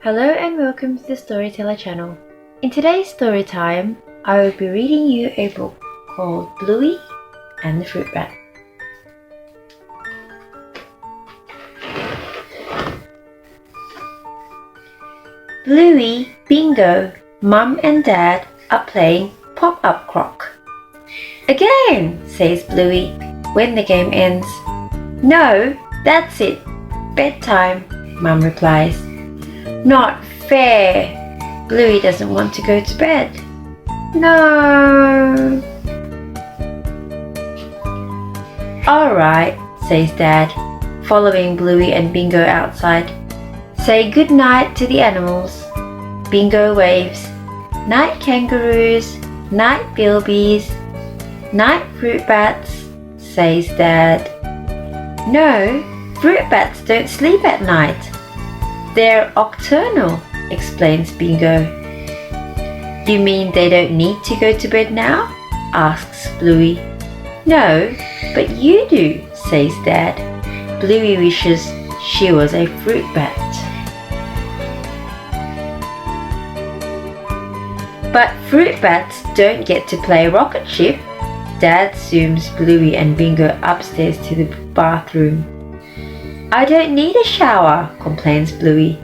Hello and welcome to the Storyteller channel. In today's story time, I will be reading you a book called Bluey and the Fruit Bat. Bluey, Bingo, Mum and Dad are playing Pop-Up Croc. Again, says Bluey when the game ends. No, that's it. Bedtime, Mum replies. Not fair. Bluey doesn't want to go to bed. No. Alright, says Dad, following Bluey and Bingo outside. Say good night to the animals. Bingo waves. Night kangaroos, night bilbies, night fruit bats, says Dad. No, fruit bats don't sleep at night. They're nocturnal, explains Bingo. You mean they don't need to go to bed now? Asks Bluey. No, but you do, says Dad. Bluey wishes she was a fruit bat. But fruit bats don't get to play rocket ship. Dad zooms Bluey and Bingo upstairs to the bathroom. I don't need a shower, complains Bluey.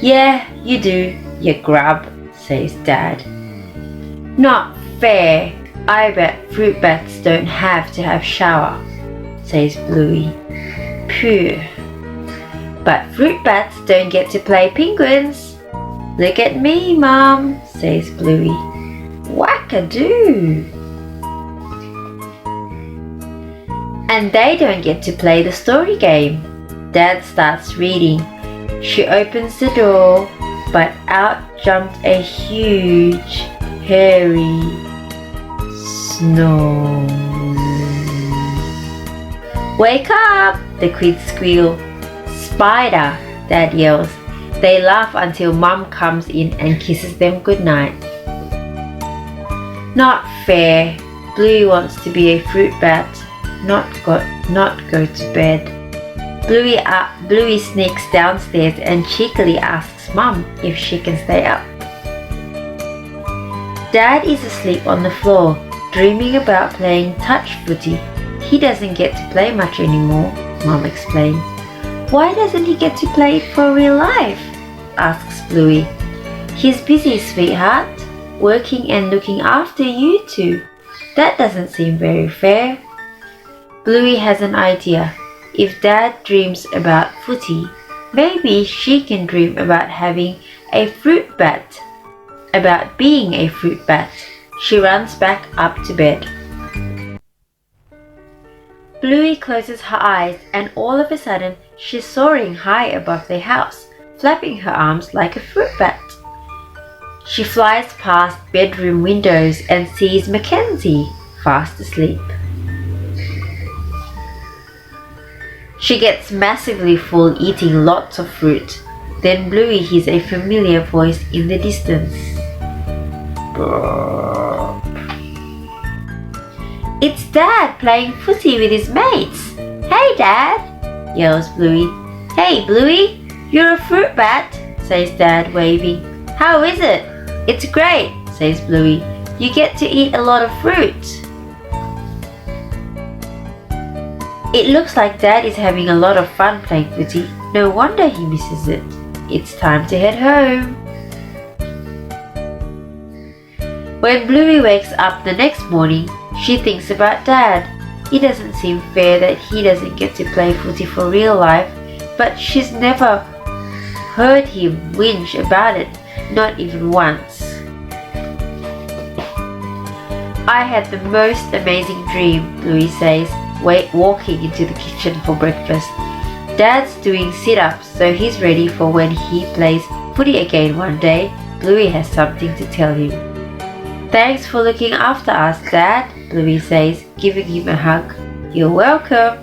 Yeah, you do, you grub, says Dad. Not fair. I bet fruit bats don't have to have shower, says Bluey. Phew. But fruit bats don't get to play penguins. Look at me, Mum, says Bluey. Wackadoo. And they don't get to play the story game. Dad starts reading. She opens the door, but out jumped a huge, hairy snow. Wake up! The kids squeal. Spider! Dad yells. They laugh until Mum comes in and kisses them goodnight. Not fair. Bluey wants to be a fruit bat, not go to bed. Bluey sneaks downstairs and cheekily asks Mum if she can stay up. Dad is asleep on the floor, dreaming about playing touch footy. He doesn't get to play much anymore, Mum explains. Why doesn't he get to play it for real life? Asks Bluey. He's busy, sweetheart, working and looking after you two. That doesn't seem very fair. Bluey has an idea. If Dad dreams about footy, maybe she can dream about having a fruit bat. About being a fruit bat. She runs back up to bed. Bluey closes her eyes and all of a sudden she's soaring high above the house, flapping her arms like a fruit bat. She flies past bedroom windows and sees Mackenzie fast asleep. She gets massively full eating lots of fruit. Then Bluey hears a familiar voice in the distance. Burp. It's Dad playing footy with his mates. Hey Dad, yells Bluey. Hey Bluey, you're a fruit bat, says Dad waving. How is it? It's great, says Bluey. You get to eat a lot of fruit. It looks like Dad is having a lot of fun playing footy. No wonder he misses it. It's time to head home. When Bluey wakes up the next morning, she thinks about Dad. It doesn't seem fair that he doesn't get to play footy for real life, but she's never heard him whinge about it, not even once. I had the most amazing dream, Bluey says, walking into the kitchen for breakfast. Dad's doing sit-ups, so he's ready for when he plays footy again one day. Bluey has something to tell him. Thanks for looking after us, Dad, Bluey says, giving him a hug. You're welcome.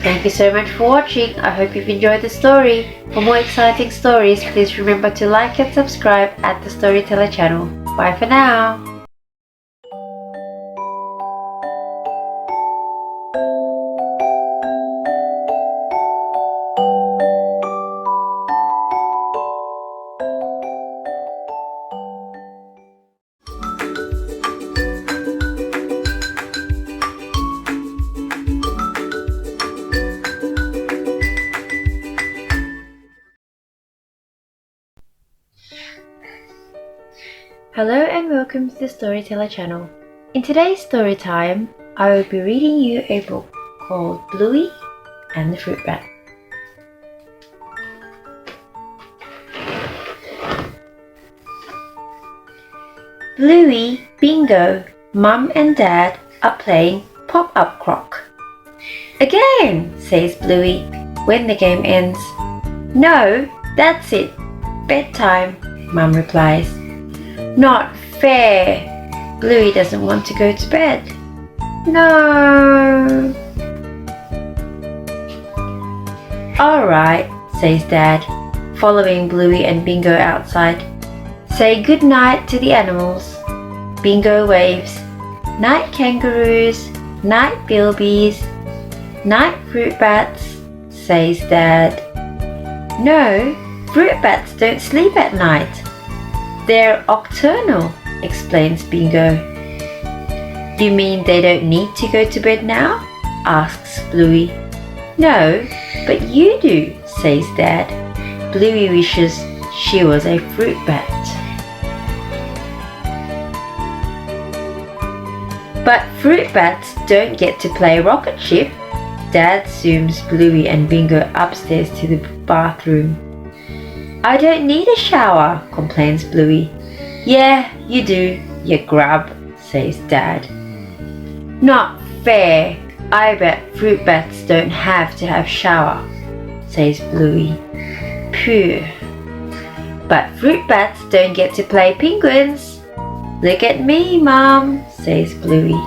Thank you so much for watching. I hope you've enjoyed the story. For more exciting stories, please remember to like and subscribe at the Storyteller channel. Bye for now. Hello and welcome to the Storyteller channel. In today's story time, I will be reading you a book called Bluey and the Fruit Bat. Bluey, Bingo, Mum and Dad are playing Pop-Up Croc. Again, says Bluey when the game ends. No, that's it. Bedtime, Mum replies. Not fair. Bluey doesn't want to go to bed. No. Alright, says Dad, following Bluey and Bingo outside. Say good night to the animals. Bingo waves. Night kangaroos, night bilbies, night fruit bats, says Dad. No, fruit bats don't sleep at night. They're nocturnal, explains Bingo. You mean they don't need to go to bed now? Asks Bluey. No, but you do, says Dad. Bluey wishes she was a fruit bat. But fruit bats don't get to play rocket ship. Dad zooms Bluey and Bingo upstairs to the bathroom. I don't need a shower, complains Bluey. Yeah, you do, you grub, says Dad. Not fair. I bet fruit bats don't have to have shower, says Bluey. Phew. But fruit bats don't get to play penguins. Look at me, Mum, says Bluey.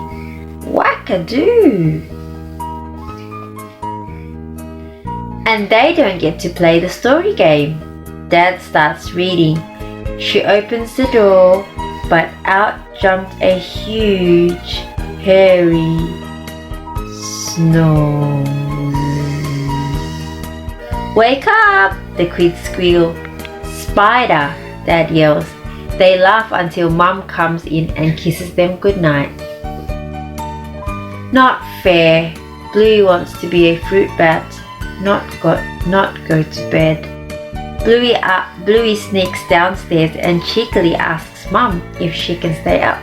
Wackadoo. And they don't get to play the story game. Dad starts reading. She opens the door, but out jumped a huge, hairy snow. Wake up! The kids squeal. Spider! Dad yells. They laugh until Mum comes in and kisses them goodnight. Not fair. Bluey wants to be a fruit bat, not go to bed. Bluey sneaks downstairs and cheekily asks Mum if she can stay up.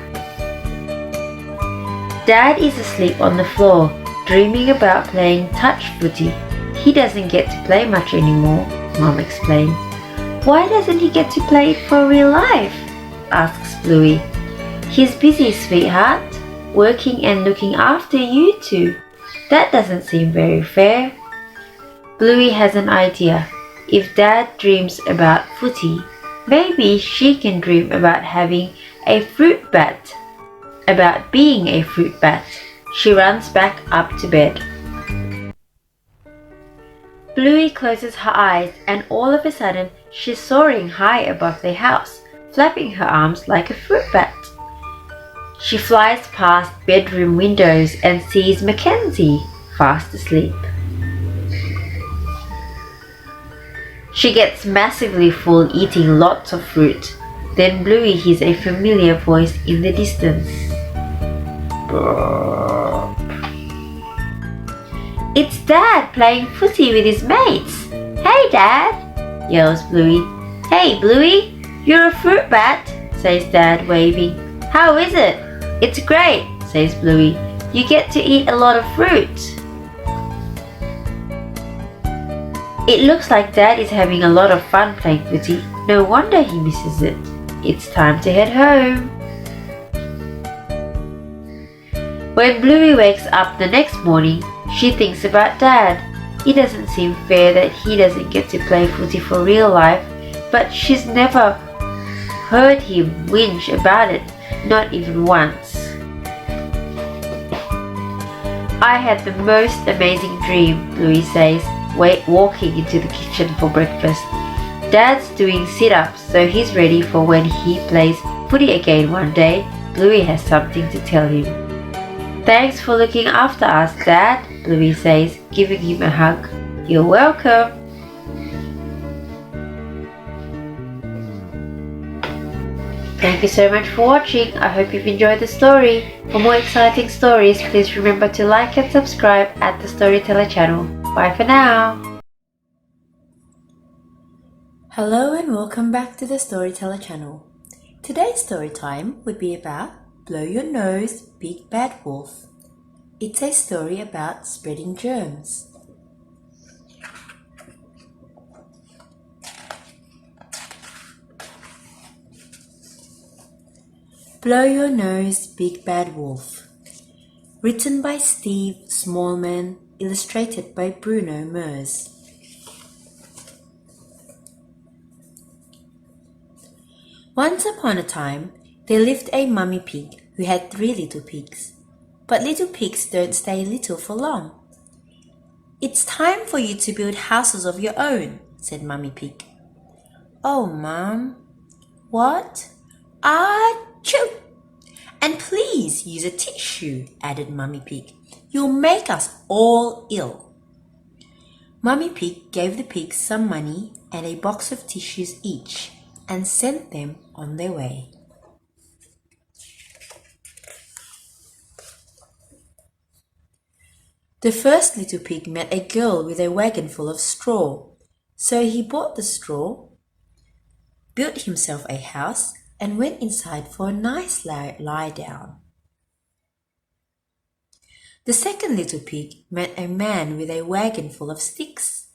Dad is asleep on the floor, dreaming about playing touch footy. He doesn't get to play much anymore, Mum explains. Why doesn't he get to play it for real life? Asks Bluey. He's busy, sweetheart, working and looking after you two. That doesn't seem very fair. Bluey has an idea. If Dad dreams about footy, maybe she can dream about having a fruit bat. About being a fruit bat. She runs back up to bed. Bluey closes her eyes and all of a sudden she's soaring high above the house, flapping her arms like a fruit bat. She flies past bedroom windows and sees Mackenzie fast asleep. She gets massively full eating lots of fruit. Then Bluey hears a familiar voice in the distance. Burp. It's Dad playing footy with his mates. Hey Dad, yells Bluey. Hey Bluey, you're a fruit bat, says Dad waving. How is it? It's great, says Bluey. You get to eat a lot of fruit. It looks like Dad is having a lot of fun playing footy. No wonder he misses it. It's time to head home. When Bluey wakes up the next morning, she thinks about Dad. It doesn't seem fair that he doesn't get to play footy for real life, but she's never heard him whinge about it, not even once. I had the most amazing dream, Bluey says, walking into the kitchen for breakfast. Dad's doing sit-ups, so he's ready for when he plays footy again one day. Bluey has something to tell him. Thanks for looking after us, Dad, Bluey says, giving him a hug. You're welcome. Thank you so much for watching. I hope you've enjoyed the story. For more exciting stories, please remember to like and subscribe at the Storyteller channel. Bye for now. Hello and welcome back to the Storyteller channel. Today's story time would be about Blow Your Nose, Big Bad Wolf. It's a story about spreading germs. Blow Your Nose, Big Bad Wolf. Written by Steve Smallman, illustrated by Bruno Mers. Once upon a time, there lived a mummy pig who had 3 little pigs. But little pigs don't stay little for long. "It's time for you to build houses of your own," said Mummy Pig. "Oh, Mum." "What?" "Achoo! And please use a tissue," added Mummy Pig. "You'll make us all ill." Mummy Pig gave the pigs some money and a box of tissues each and sent them on their way. The first little pig met a girl with a wagon full of straw, so he bought the straw, built himself a house, and went inside for a nice lie down. The second little pig met a man with a wagon full of sticks,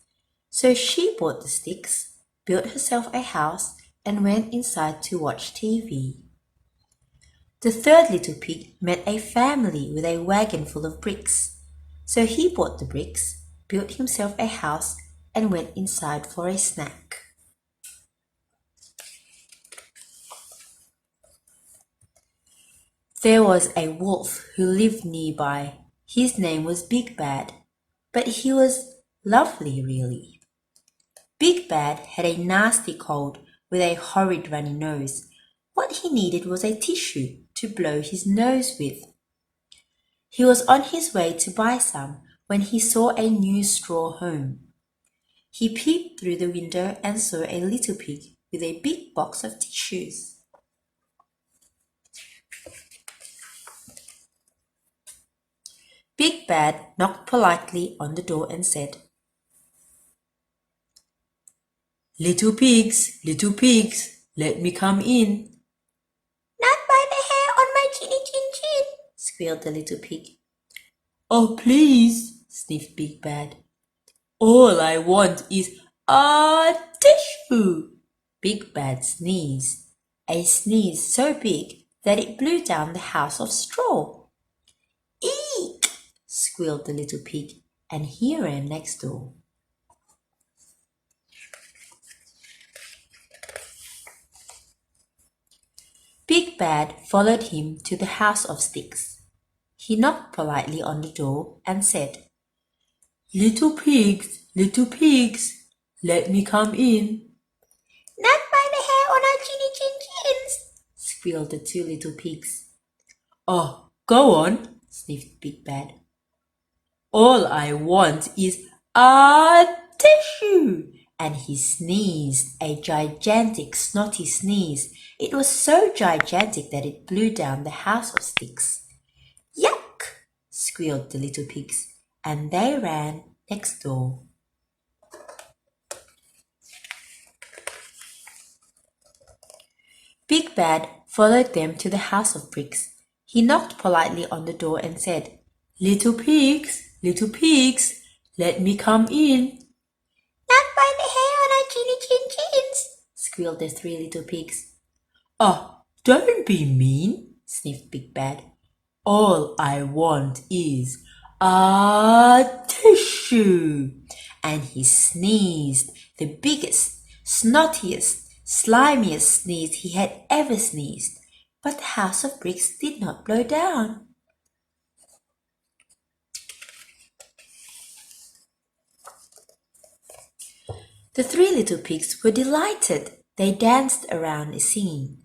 so she bought the sticks, built herself a house, and went inside to watch TV. The third little pig met a family with a wagon full of bricks, so he bought the bricks, built himself a house, and went inside for a snack. There was a wolf who lived nearby. His name was Big Bad, but he was lovely, really. Big Bad had a nasty cold with a horrid runny nose. What he needed was a tissue to blow his nose with. He was on his way to buy some when he saw a new straw home. He peeped through the window and saw a little pig with a big box of tissues. Big Bad knocked politely on the door and said, little pigs, let me come in." "Not by the hair on my chinny chin chin," squealed the little pig. "Oh, please," sniffed Big Bad. "All I want is a tissue." Big Bad sneezed, a sneeze so big that it blew down the house of straw. "Eek!" squealed the little pig, and he ran next door. Big Bad followed him to the house of sticks. He knocked politely on the door and said, little pigs, let me come in." "Not by the hair on our chinny chin chins," squealed the 2 little pigs. "Oh, go on," sniffed Big Bad. "All I want is a tissue." And he sneezed, a gigantic snotty sneeze. It was so gigantic that it blew down the house of sticks. "Yuck!" squealed the little pigs, and they ran next door. Big Bad followed them to the house of bricks. He knocked politely on the door and said, little pigs, let me come in." "Not by the hair on our chinny chin chins," squealed the 3 little pigs. "Oh, don't be mean," sniffed Big Bad. "All I want is a tissue." And he sneezed, the biggest, snottiest, slimiest sneeze he had ever sneezed. But the house of bricks did not blow down. The 3 little pigs were delighted. They danced around singing,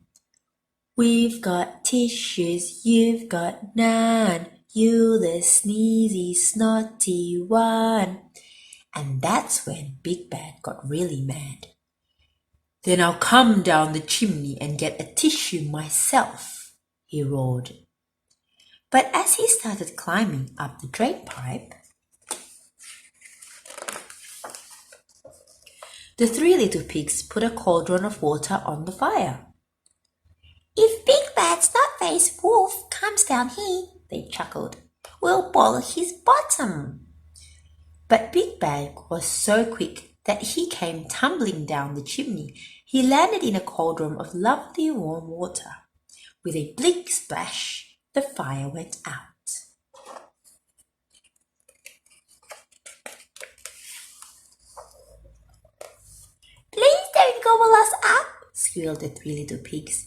"We've got tissues, you've got none. You the sneezy, snotty one." And that's when Big Bad got really mad. "Then I'll come down the chimney and get a tissue myself," he roared. But as he started climbing up the drain pipe, the 3 little pigs put a cauldron of water on the fire. If Big Bad Snot-Faced Wolf comes down here, they chuckled, we'll boil his bottom. But Big Bad was so quick that he came tumbling down the chimney. He landed in a cauldron of lovely warm water. With a big splash, the fire went out. Please don't gobble us up, squealed the three little pigs.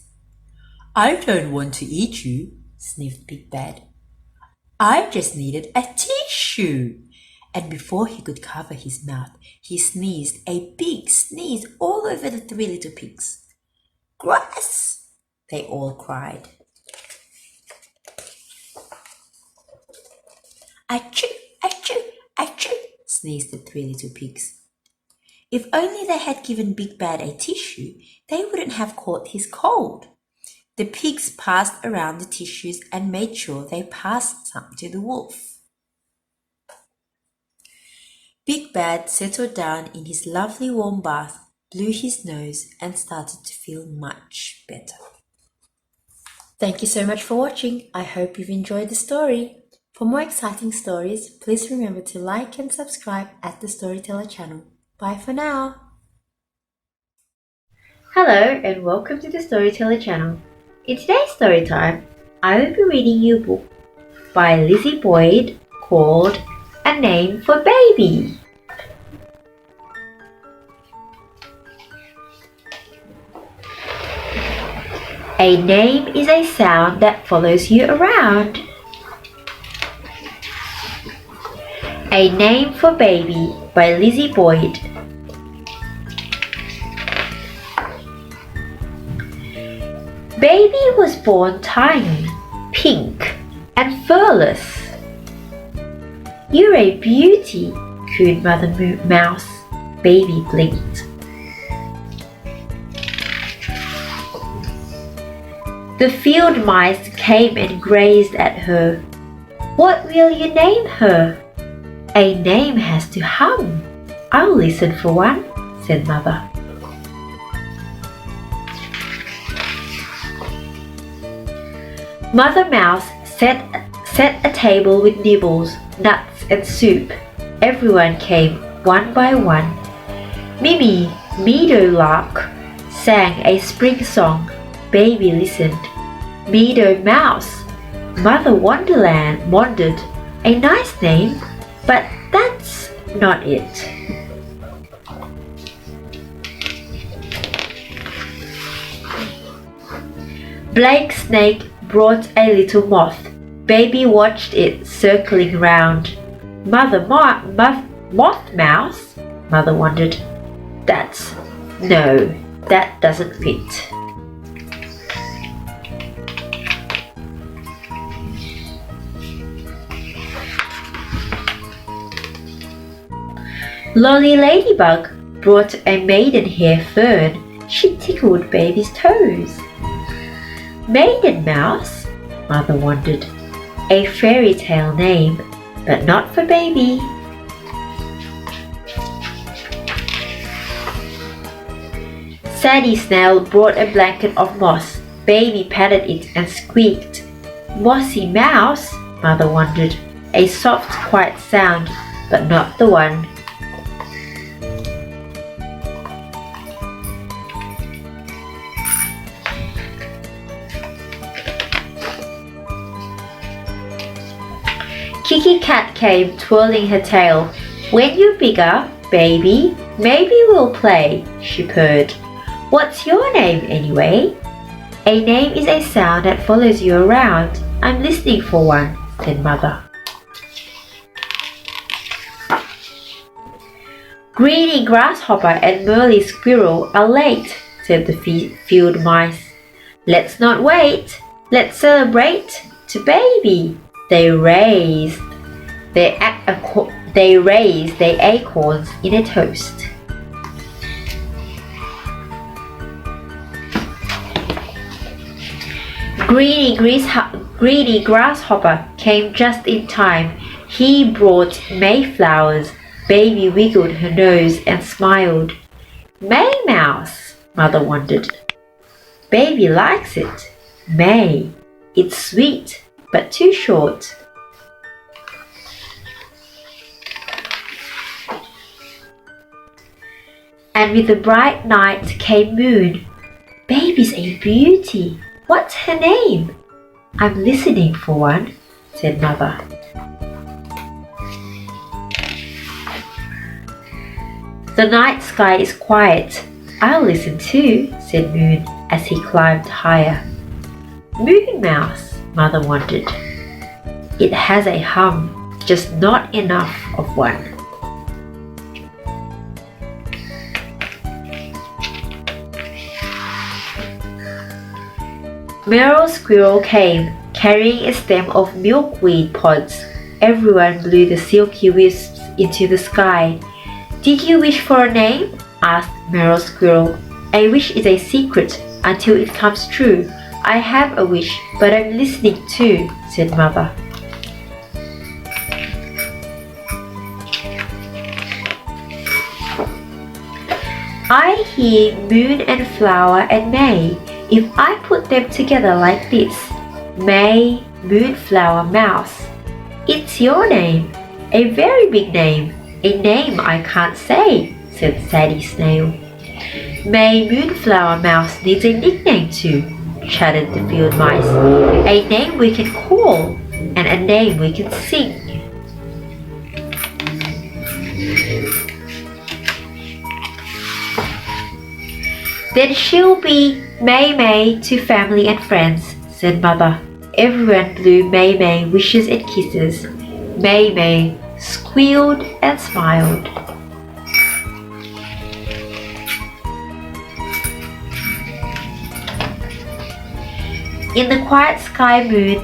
I don't want to eat you, sniffed Big Bad. I just needed a tissue. And before he could cover his mouth, he sneezed a big sneeze all over the three little pigs. Grass! They all cried. Achoo, achoo, achoo, sneezed the three little pigs. If only they had given Big Bad a tissue, they wouldn't have caught his cold. The pigs passed around the tissues and made sure they passed some to the wolf. Big Bad settled down in his lovely warm bath, blew his nose, and started to feel much better. Thank you so much for watching. I hope you've enjoyed the story. For more exciting stories, please remember to like and subscribe at the Storyteller channel. Bye for now. Hello and welcome to the Storyteller channel. In today's story time, I will be reading you a book by Lizzie Boyd called A Name for Baby. A name is a sound that follows you around. A Name for Baby by Lizzie Boyd. Baby was born tiny, pink, and furless. You're a beauty, cooed Mother Mouse. Baby blinked. The field mice came and grazed at her. What will you name her? A name has to hum. I'll listen for one, said Mother. Mother Mouse set a table with nibbles, nuts and soup. Everyone came one by one. Mimi, Meadowlark, sang a spring song. Baby listened. Meadow Mouse, Mother Wonderland wandered. A nice name, but that's not it. Blake Snake brought a little moth. Baby watched it circling round. Moth Mouse? Mother wondered. That doesn't fit. Lolly Ladybug brought a maidenhair fern. She tickled Baby's toes. Maiden Mouse? Mother wondered. A fairy tale name, but not for Baby. Sadie Snail brought a blanket of moss. Baby patted it and squeaked. Mossy Mouse? Mother wondered. A soft, quiet sound, but not the one. Kiki Cat came twirling her tail. When you're bigger, baby, maybe we'll play, she purred. What's your name anyway? A name is a sound that follows you around. I'm listening for one, said Mother. Greedy Grasshopper and Merly Squirrel are late, said the field mice. Let's not wait. Let's celebrate to Baby. They raised their acorns in a toast. Greedy Grasshopper came just in time. He brought mayflowers. Baby wiggled her nose and smiled. May Mouse? Mother wondered. Baby likes it. May. It's sweet, but too short. And with the bright night came Moon. Baby's a beauty. What's her name? I'm listening for one, said Mother. The night sky is quiet. I'll listen too, said Moon as he climbed higher. Moon Mouse, Mother wondered. It has a hum, just not enough of one. Merle Squirrel came, carrying a stem of milkweed pods. Everyone blew the silky wisps into the sky. Did you wish for a name? Asked Merle Squirrel. A wish is a secret until it comes true. I have a wish, but I'm listening too, said Mother. I hear Moon and Flower and May. If I put them together like this, May, Moonflower, Mouse. It's your name, a very big name, a name I can't say, said Sadie Snail. May, Moonflower, Mouse needs a nickname too, chattered the field mice. A name we can call, and a name we can sing. Then she'll be May May to family and friends, said Mother. Everyone blew May May wishes and kisses. May May squealed and smiled. In the quiet sky, Moon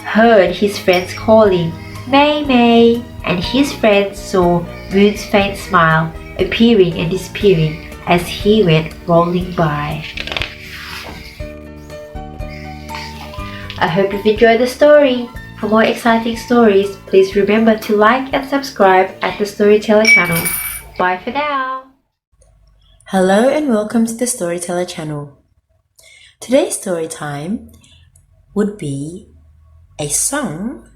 heard his friends calling, May May, and his friends saw Moon's faint smile appearing and disappearing as he went rolling by. I hope you've enjoyed the story. For more exciting stories, please remember to like and subscribe at the Storyteller channel. Bye for now. Hello and welcome to the Storyteller channel. Today's story time would be a song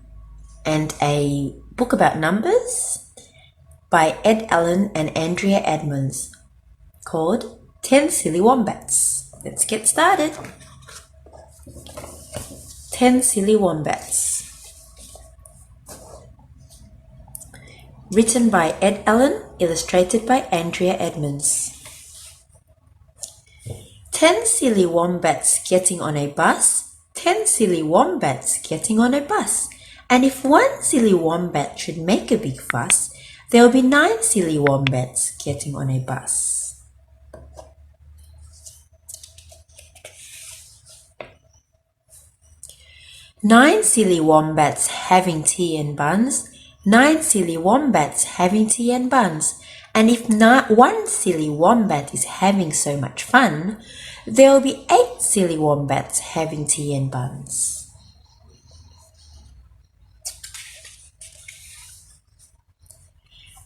and a book about numbers by Ed Allen and Andrea Edmonds called 10 Silly Wombats. Let's get started. 10 Silly Wombats. Written by Ed Allen, illustrated by Andrea Edmonds. 10 silly wombats getting on a bus, 10 silly wombats getting on a bus. And if one silly wombat should make a big fuss, there will be 9 silly wombats getting on a bus. 9 silly wombats having tea and buns, 9 silly wombats having tea and buns. And if one silly wombat is having so much fun, there will be 8 silly wombats having tea and buns.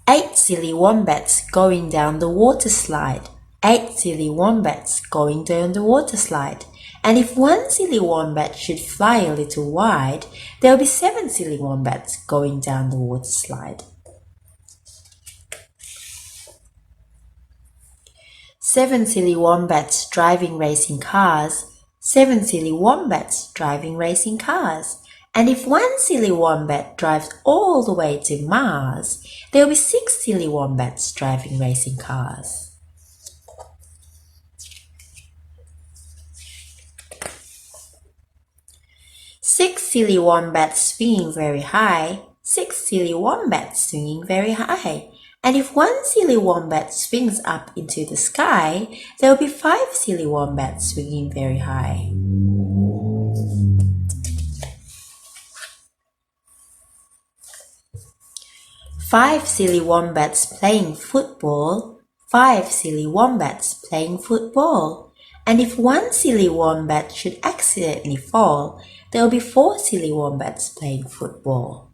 Eight silly wombats going down the water slide. 8 silly wombats going down the water slide. And if one silly wombat should fly a little wide, there will be 7 silly wombats going down the water slide. 7 silly wombats driving racing cars, 7 silly wombats driving racing cars. And if one silly wombat drives all the way to Mars, there will be 6 silly wombats driving racing cars. 6 silly wombats swinging very high, 6 silly wombats swinging very high. And if one silly wombat swings up into the sky, there will be 5 silly wombats swinging very high. Five silly wombats playing football, 5 silly wombats playing football. And if one silly wombat should accidentally fall, there will be 4 silly wombats playing football.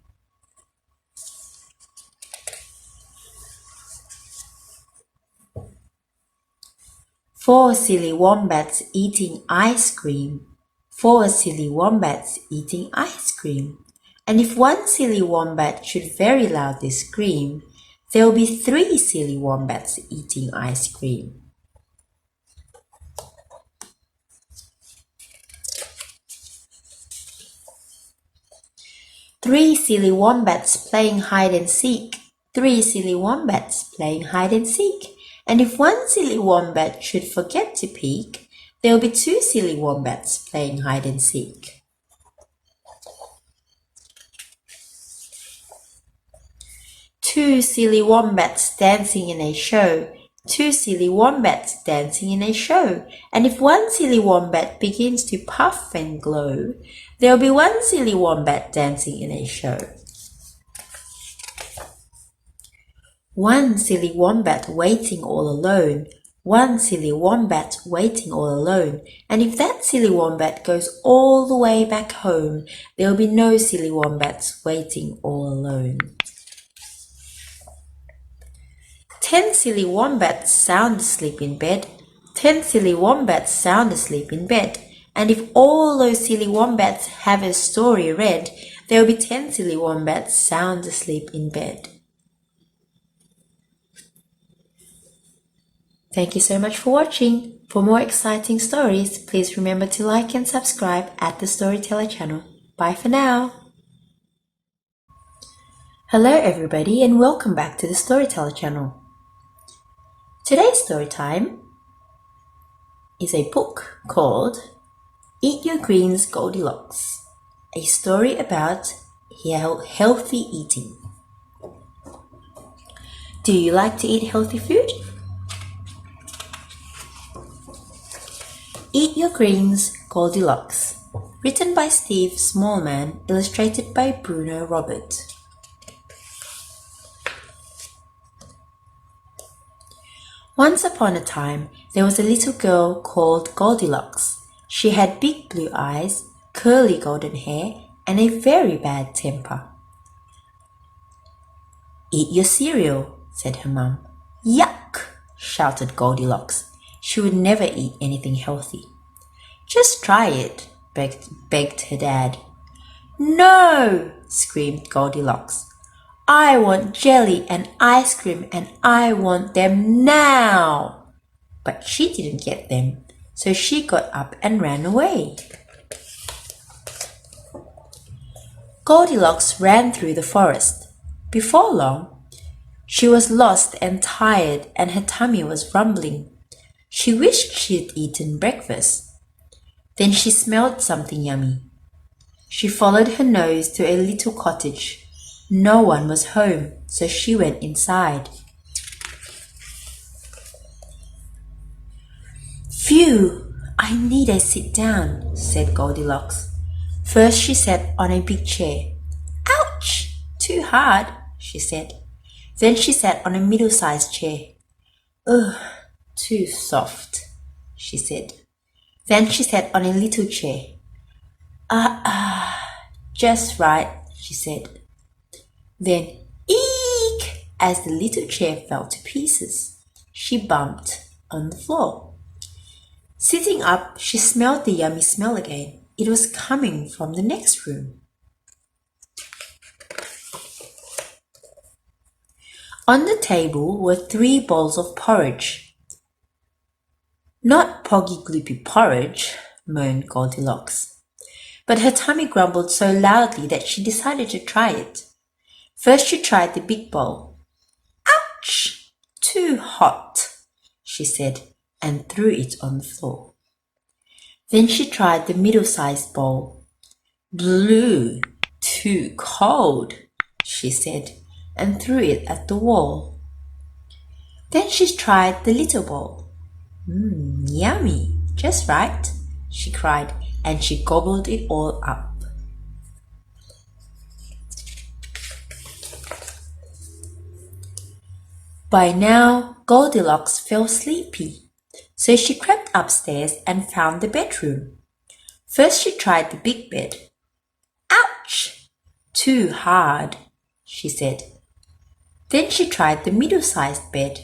Four silly wombats eating ice cream, 4 silly wombats eating ice cream. And if one silly wombat should very loudly scream, there will be 3 silly wombats eating ice cream. Three silly wombats playing hide and seek. 3 silly wombats playing hide and seek. And if one silly wombat should forget to peek, there will be 2 silly wombats playing hide and seek. Two silly wombats dancing in a show. 2 silly wombats dancing in a show. And if one silly wombat begins to puff and glow, there will be 1 silly wombat dancing in a show. 1 silly wombat waiting all alone. 1 silly wombat waiting all alone. And if that silly wombat goes all the way back home, there will be no silly wombats waiting all alone. 10 silly wombats sound asleep in bed. 10 silly wombats sound asleep in bed. And if all those silly wombats have a story read, there will be 10 silly wombats sound asleep in bed. Thank you so much for watching. For more exciting stories, please remember to like and subscribe at the Storyteller channel. Bye for now. Hello everybody and welcome back to the Storyteller channel. Today's story time is a book called Eat Your Greens, Goldilocks, a story about healthy eating. Do you like to eat healthy food? Eat Your Greens, Goldilocks, written by Steve Smallman, illustrated by Bruno Robert. Once upon a time, there was a little girl called Goldilocks. She had big blue eyes, curly golden hair, and a very bad temper. Eat your cereal, said her mum. Yuck, shouted Goldilocks. She would never eat anything healthy. Just try it, begged her dad. No, screamed Goldilocks. I want jelly and ice cream and I want them now. But she didn't get them, so she got up and ran away. Goldilocks ran through the forest. Before long, she was lost and tired and her tummy was rumbling. She wished she'd eaten breakfast. Then she smelled something yummy. She followed her nose to a little cottage. No one was home, so she went inside. Phew, I need a sit down, said Goldilocks. First she sat on a big chair. Ouch, too hard, she said. Then she sat on a middle-sized chair. Ugh, too soft, she said. Then she sat on a little chair. Just right, she said. Then, eek! As the little chair fell to pieces, she bumped on the floor. Sitting up, she smelled the yummy smell again. It was coming from the next room. On the table were 3 bowls of porridge. Not poggy gloopy porridge, moaned Goldilocks. But her tummy grumbled so loudly that she decided to try it. First she tried the big bowl. Ouch! Too hot, she said, and threw it on the floor. Then she tried the middle-sized bowl. Blue, too cold, she said, and threw it at the wall. Then she tried the little bowl. Yummy, just right, she cried, and she gobbled it all up. By now, Goldilocks felt sleepy, so she crept upstairs and found the bedroom. First she tried the big bed. Ouch! Too hard, she said. Then she tried the middle-sized bed.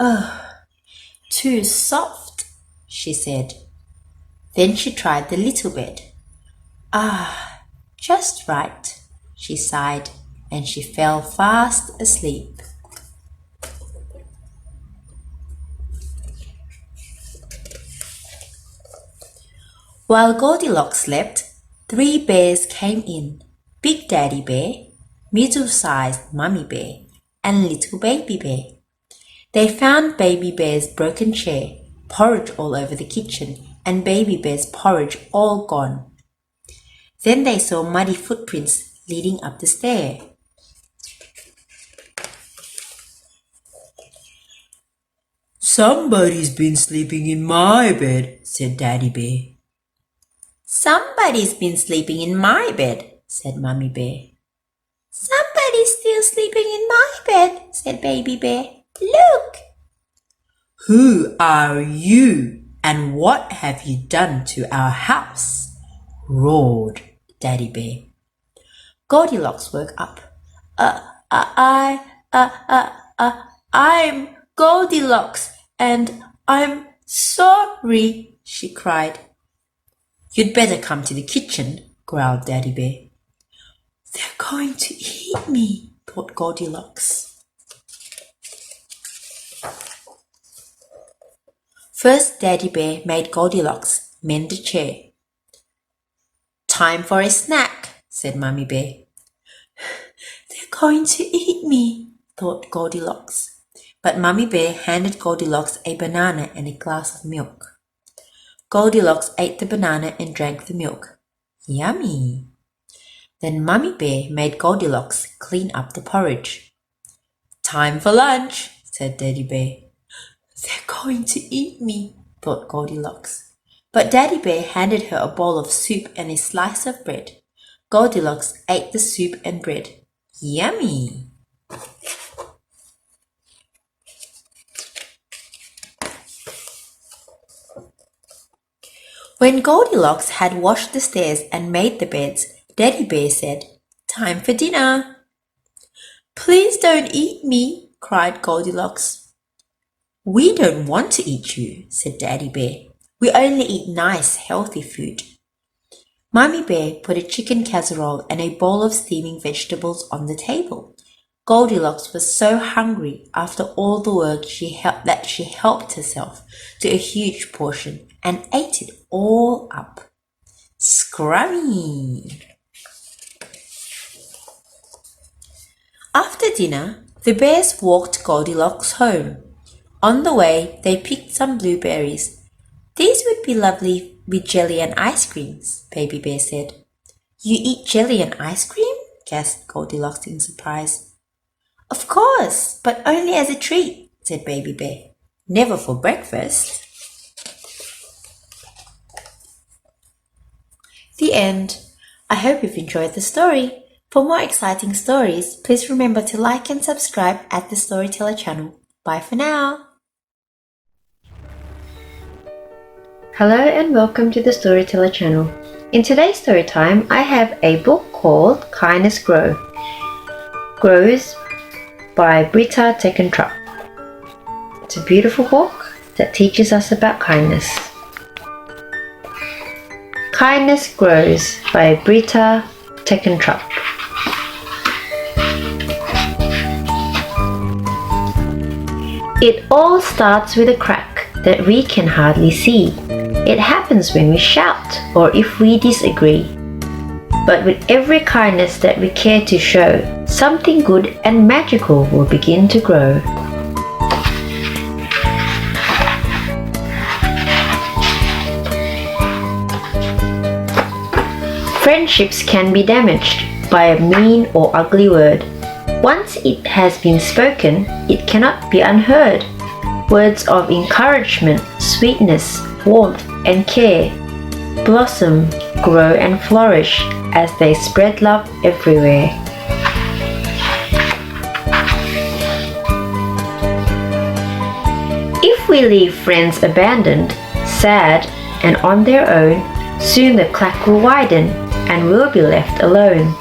Ugh, too soft, she said. Then she tried the little bed. Ah, just right, she sighed, and she fell fast asleep. While Goldilocks slept, 3 bears came in. Big Daddy Bear, middle-sized Mummy Bear, and Little Baby Bear. They found Baby Bear's broken chair, porridge all over the kitchen, and Baby Bear's porridge all gone. Then they saw muddy footprints leading up the stair. "Somebody's been sleeping in my bed," said Daddy Bear. "Somebody's been sleeping in my bed," said Mummy Bear. "Somebody's still sleeping in my bed," said Baby Bear. "Look!" "Who are you, and what have you done to our house?" roared Daddy Bear. Goldilocks woke up. I'm Goldilocks, and I'm sorry," she cried. "You'd better come to the kitchen," growled Daddy Bear. "They're going to eat me," thought Goldilocks. First, Daddy Bear made Goldilocks mend a chair. "Time for a snack," said Mummy Bear. "They're going to eat me," thought Goldilocks. But Mummy Bear handed Goldilocks a banana and a glass of milk. Goldilocks ate the banana and drank the milk. Yummy! Then Mummy Bear made Goldilocks clean up the porridge. "Time for lunch," said Daddy Bear. "They're going to eat me," thought Goldilocks. But Daddy Bear handed her a bowl of soup and a slice of bread. Goldilocks ate the soup and bread. Yummy! When Goldilocks had washed the stairs and made the beds, Daddy Bear said, "Time for dinner." "Please don't eat me," cried Goldilocks. "We don't want to eat you," said Daddy Bear. "We only eat nice, healthy food." Mummy Bear put a chicken casserole and a bowl of steaming vegetables on the table. Goldilocks was so hungry after all the work that she helped herself to a huge portion and ate it all up. Scrummy! After dinner, the bears walked Goldilocks home. On the way, they picked some blueberries. "These would be lovely with jelly and ice creams," Baby Bear said. "You eat jelly and ice cream?" gasped Goldilocks in surprise. "Of course, but only as a treat," said Baby Bear. "Never for breakfast." The end. I hope you've enjoyed the story. For more exciting stories, please remember to like and subscribe at the Storyteller channel. Bye for now. Hello and welcome to the Storyteller channel. In today's story time, I have a book called Kindness Grows by Britta Teckentrup. It's a beautiful book that teaches us about kindness. Kindness Grows by Britta Teckentrup. It all starts with a crack that we can hardly see. It happens when we shout or if we disagree. But with every kindness that we care to show, something good and magical will begin to grow. Friendships can be damaged by a mean or ugly word. Once it has been spoken, it cannot be unheard. Words of encouragement, sweetness, warmth, and care blossom, grow, and flourish as they spread love everywhere. If we leave friends abandoned, sad, and on their own, soon the crack will widen and we'll be left alone.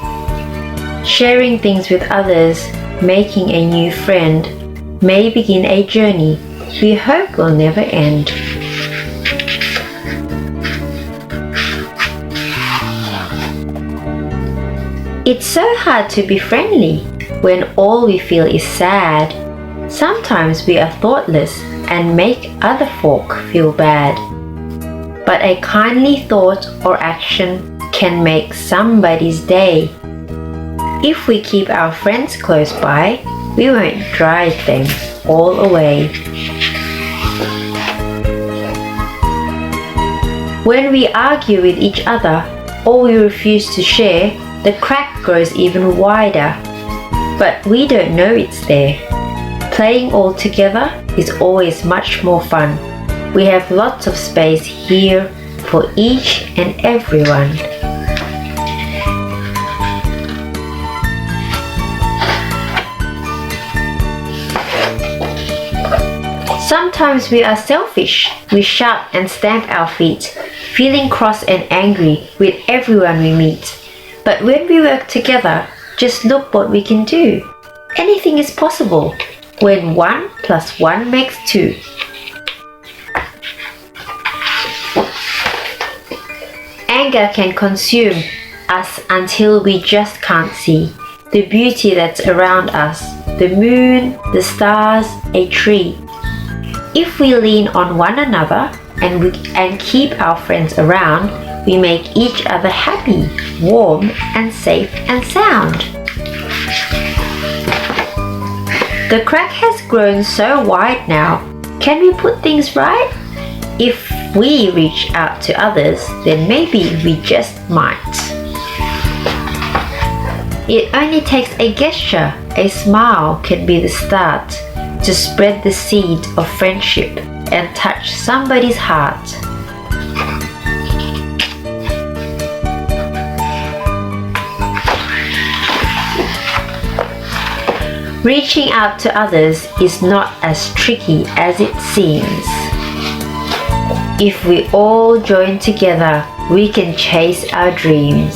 Sharing things with others, making a new friend, may begin a journey we hope will never end. It's so hard to be friendly when all we feel is sad. Sometimes we are thoughtless and make other folk feel bad. But a kindly thought or action can make somebody's day. If we keep our friends close by, we won't drive them all away. When we argue with each other or we refuse to share, the crack grows even wider. But we don't know it's there. Playing all together is always much more fun. We have lots of space here for each and everyone. Sometimes we are selfish. We shout and stamp our feet, feeling cross and angry with everyone we meet. But when we work together, just look what we can do. Anything is possible when 1 + 1 makes 2. Anger can consume us until we just can't see the beauty that's around us, the moon, the stars, a tree. If we lean on one another and keep our friends around, we make each other happy, warm, and safe and sound. The crack has grown so wide now. Can we put things right? If we reach out to others, then maybe we just might. It only takes a gesture, a smile can be the start to spread the seed of friendship and touch somebody's heart. Reaching out to others is not as tricky as it seems. If we all join together, we can chase our dreams.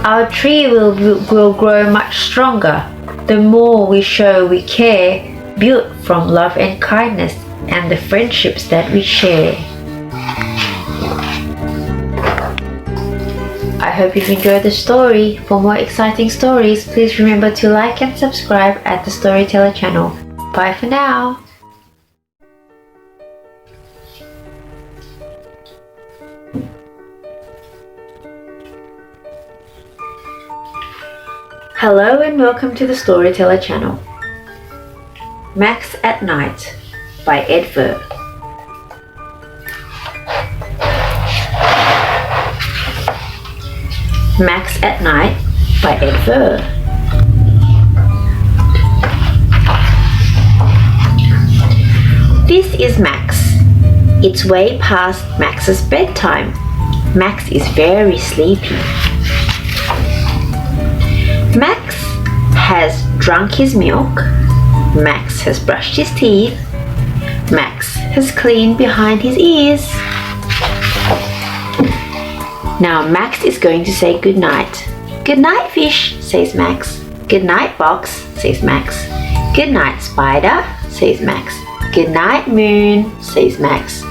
Our tree will grow much stronger the more we show we care, built from love and kindness and the friendships that we share. I hope you've enjoyed the story. For more exciting stories, please remember to like and subscribe at the Storyteller channel. Bye for now. Hello and welcome to the Storyteller channel. Max at Night by Ed Ver. Max at Night by Ed Ver. This is Max. It's way past Max's bedtime. Max is very sleepy. Max has drunk his milk. Max has brushed his teeth. Max has cleaned behind his ears. Now Max is going to say good night. Good night, fish, says Max. Good night, fox, says Max. Good night, spider, says Max. Good night, moon, says Max.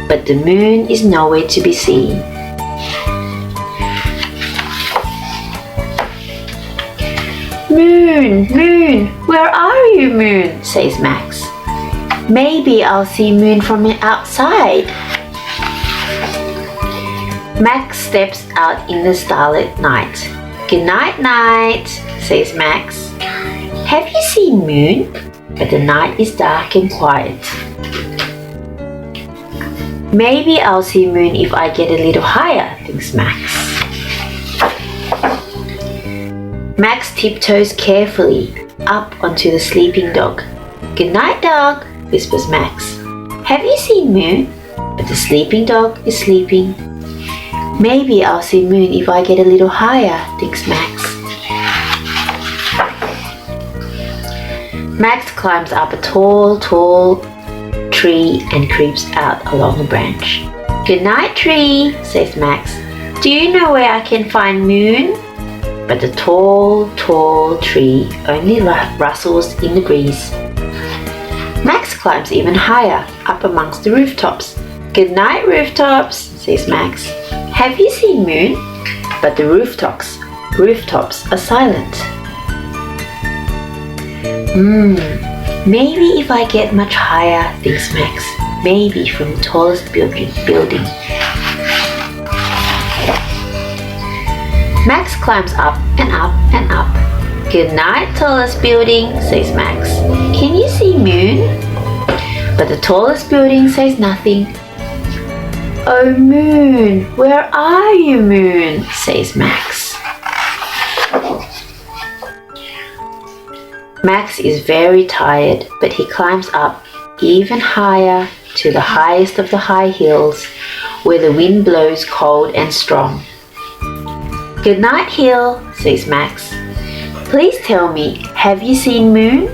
But the moon is nowhere to be seen. Moon, moon, where are you, moon, says Max. Maybe I'll see moon from outside. Max steps out in the starlit night. Good night, night, says Max. Have you seen moon? But the night is dark and quiet. Maybe I'll see moon if I get a little higher, thinks Max. Max tiptoes carefully up onto the sleeping dog. Good night, dog, whispers Max. Have you seen moon? But the sleeping dog is sleeping. Maybe I'll see moon if I get a little higher, thinks Max. Max climbs up a tall tree and creeps out along a branch. Good night, tree, says Max. Do you know where I can find moon? But the tall tree only rustles in the breeze. Max climbs even higher, up amongst the rooftops. Good night, rooftops, says Max. Have you seen Moon? But the rooftops are silent. Maybe if I get much higher, thinks Max. Maybe from the tallest building. Max climbs up and up and up. Good night, tallest building, says Max. Can you see Moon? But the tallest building says nothing. Oh, Moon, where are you, Moon? Says Max. Max is very tired, but he climbs up even higher to the highest of the high hills, where the wind blows cold and strong. Good night, hill, says Max. Please tell me, have you seen Moon?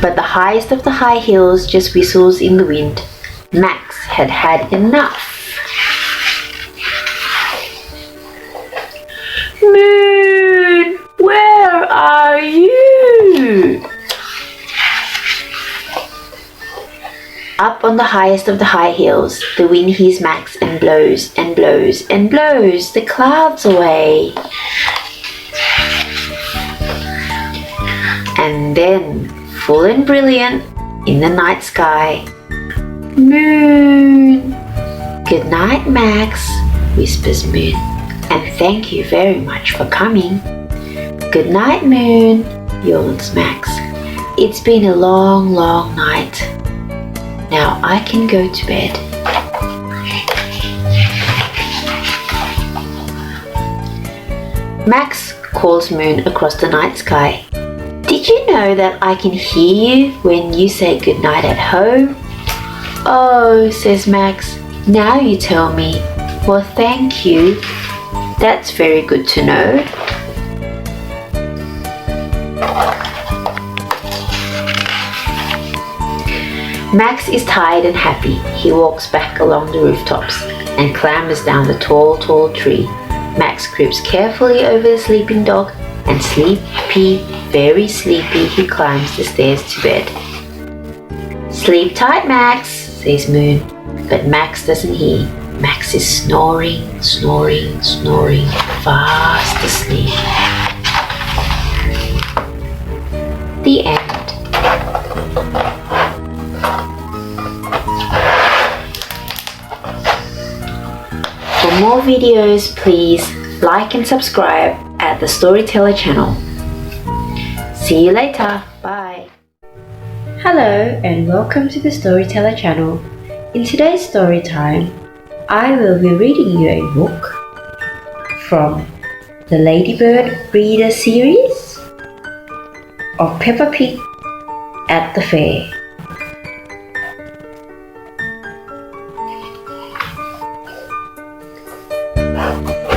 But the highest of the high hills just whistles in the wind. Max had had enough. Moon, where are you? Up on the highest of the high hills, the wind hears Max and blows and blows and blows the clouds away. And then, full and brilliant in the night sky, Moon. Good night, Max, whispers Moon, and thank you very much for coming. Good night, Moon, yawns Max. It's been a long, long night. Now I can go to bed. Max calls Moon across the night sky. Did you know that I can hear you when you say goodnight at home? Oh, says Max, now you tell me. Well, thank you. That's very good to know. Max is tired and happy. He walks back along the rooftops and clambers down the tall, tall tree. Max creeps carefully over the sleeping dog, and sleepy, very sleepy, he climbs the stairs to bed. Sleep tight, Max, says Moon, but Max doesn't hear. Max is snoring, snoring, snoring, fast asleep. The end. For more videos, please like and subscribe at the Storyteller channel. See you later. Bye. Hello and welcome to the Storyteller channel. In today's story time, I will be reading you a book from the Ladybird Reader series of Peppa Pig at the Fair.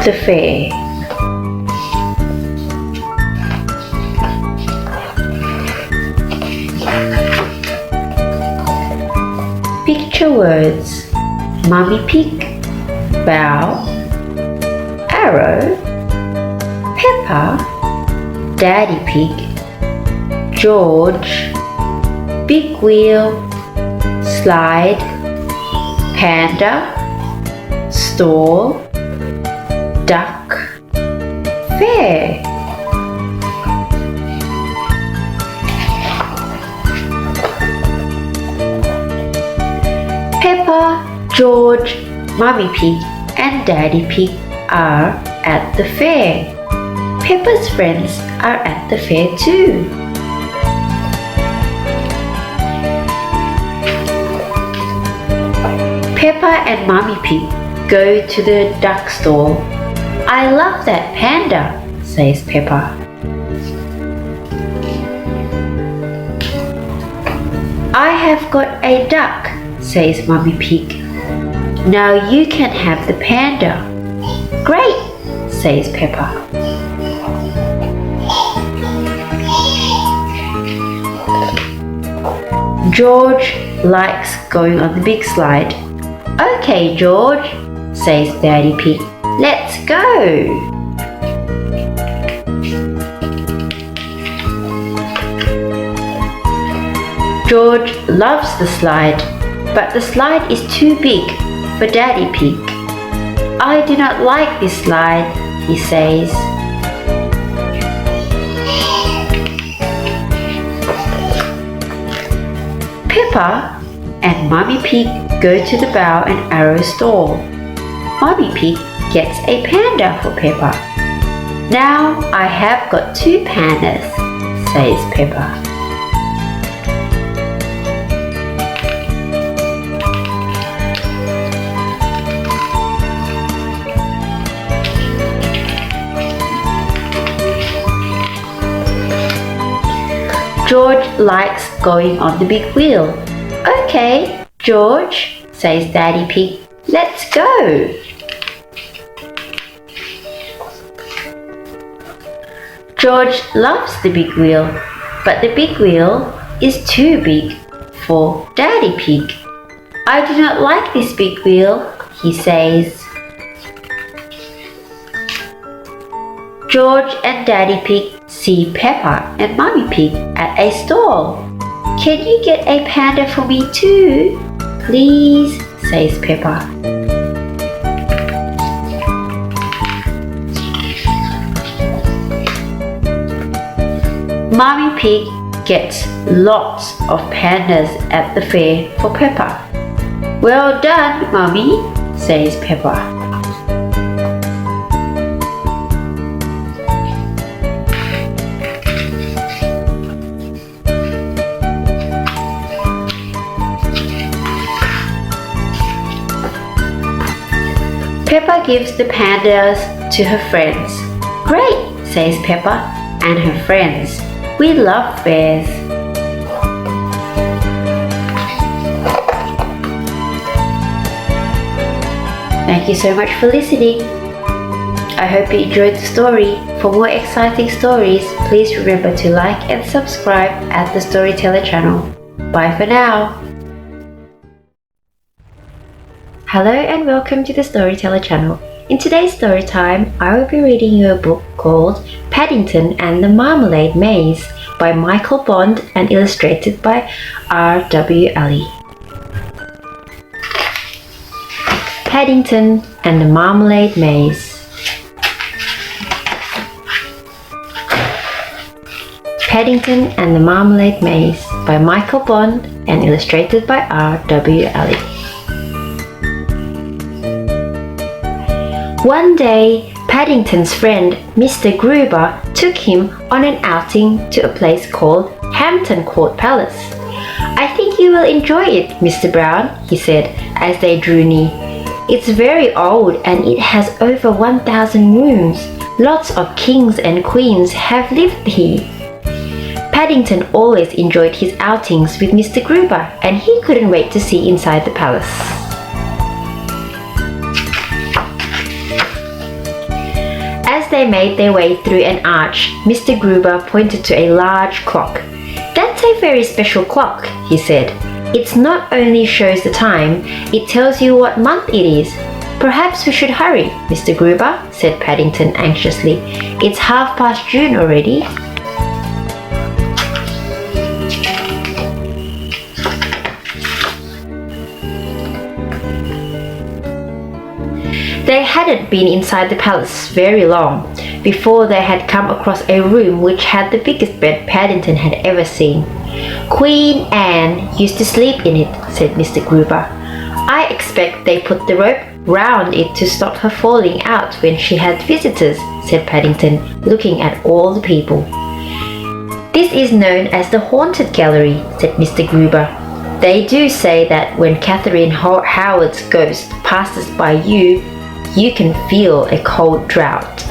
The Fair. Picture words: Mummy Pig, Bow, Arrow, Peppa, Daddy Pig, George, Big Wheel, Slide, Panda, Stall, Duck, Fair. Peppa, George, Mummy Pig and Daddy Pig are at the fair. Peppa's friends are at the fair too. Peppa and Mummy Pig go to the duck stall. I love that panda, says Peppa. I have got a duck, says Mummy Pig. Now you can have the panda. Great, says Peppa. George likes going on the big slide. Okay, George, says Daddy Pig. Let's go. George loves the slide, but the slide is too big for Daddy Pig. I do not like this slide, he says. Peppa and Mummy Pig go to the bow and arrow store. Mummy Pig gets a panda for Peppa. Now I have got 2 pandas, says Peppa. George likes going on the big wheel. Okay, George, says Daddy Pig, let's go. George loves the big wheel, but the big wheel is too big for Daddy Pig. I do not like this big wheel, he says. George and Daddy Pig see Peppa and Mummy Pig at a stall. Can you get a panda for me too, please, says Peppa. Mummy Pig gets lots of pandas at the fair for Peppa. Well done, Mummy, says Peppa. Peppa gives the pandas to her friends. Great, says Peppa and her friends. We love fairs. Thank you so much for listening. I hope you enjoyed the story. For more exciting stories, please remember to like and subscribe at the Storyteller channel. Bye for now. Hello and welcome to the Storyteller channel. In today's story time, I will be reading you a book called Paddington and the Marmalade Maze by Michael Bond and illustrated by R.W. Alley. Paddington and the Marmalade Maze. Paddington and the Marmalade Maze by Michael Bond and illustrated by R.W. Alley. One day, Paddington's friend Mr. Gruber took him on an outing to a place called Hampton Court Palace. I think you will enjoy it, Mr. Brown, he said as they drew near. It's very old and it has over 1,000 rooms. Lots of kings and queens have lived here. Paddington always enjoyed his outings with Mr. Gruber and he couldn't wait to see inside the palace. As they made their way through an arch, Mr. Gruber pointed to a large clock. That's a very special clock, he said. It not only shows the time, it tells you what month it is. Perhaps we should hurry, Mr. Gruber, said Paddington anxiously. It's 1/2 June already. They hadn't been inside the palace very long before they had come across a room which had the biggest bed Paddington had ever seen. Queen Anne used to sleep in it, said Mr. Gruber. I expect they put the rope round it to stop her falling out when she had visitors, said Paddington, looking at all the people. This is known as the Haunted Gallery, said Mr. Gruber. They do say that when Catherine Howard's ghost passes by you can feel a cold draught.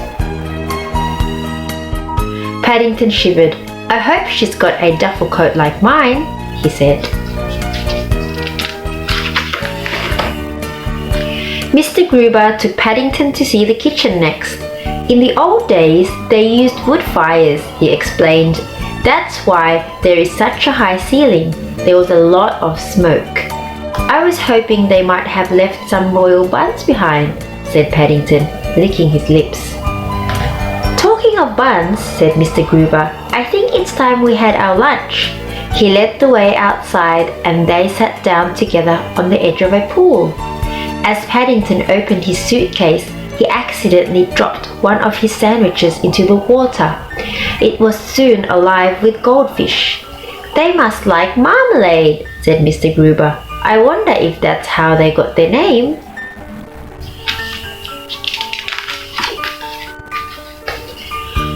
Paddington shivered. I hope she's got a duffel coat like mine, he said. Mr. Gruber took Paddington to see the kitchen next. In the old days, they used wood fires, he explained. That's why there is such a high ceiling. There was a lot of smoke. I was hoping they might have left some royal buns behind, said Paddington, licking his lips. Talking of buns, said Mr. Gruber, I think it's time we had our lunch. He led the way outside and they sat down together on the edge of a pool. As Paddington opened his suitcase, he accidentally dropped one of his sandwiches into the water. It was soon alive with goldfish. "They must like marmalade," said Mr. Gruber. "I wonder if that's how they got their name."